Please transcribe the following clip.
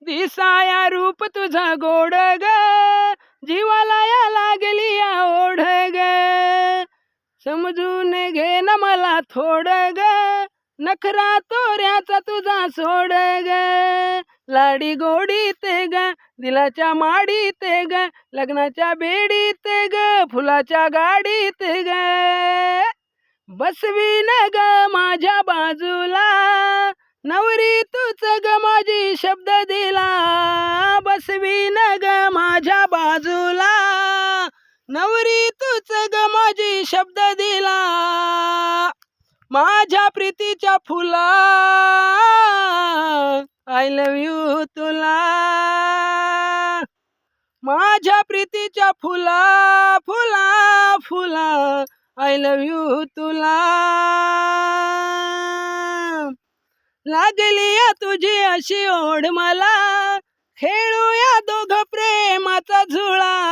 दिसाया रूप तुझा गोड ग, जीवाला या लागली या ओढ ग. समजून घे न मला थोड ग, नखरा तोऱ्याचा तुझा सोड ग. लाडी गोडीत ग, दिलाच्या माडीत ग, लग्नाच्या बेडीत ग, फुलाच्या गाडीत ग. बसवीन ग माझ्या बाजूला, नवरी तूच ग माझी शब्द दिला. बसवीन ग माझ्या बाजूला, नवरी तूच ग माझी शब्द दिला. माझ्या प्रीतीच्या फुला, आय लव्ह यू तुला. माझ्या प्रीतीच्या फुला फुला फुला, आय लव्ह यू तुला. लागली या तुझी अशी ओढ मला, खेळूया दोघं प्रेमाचा झुळा.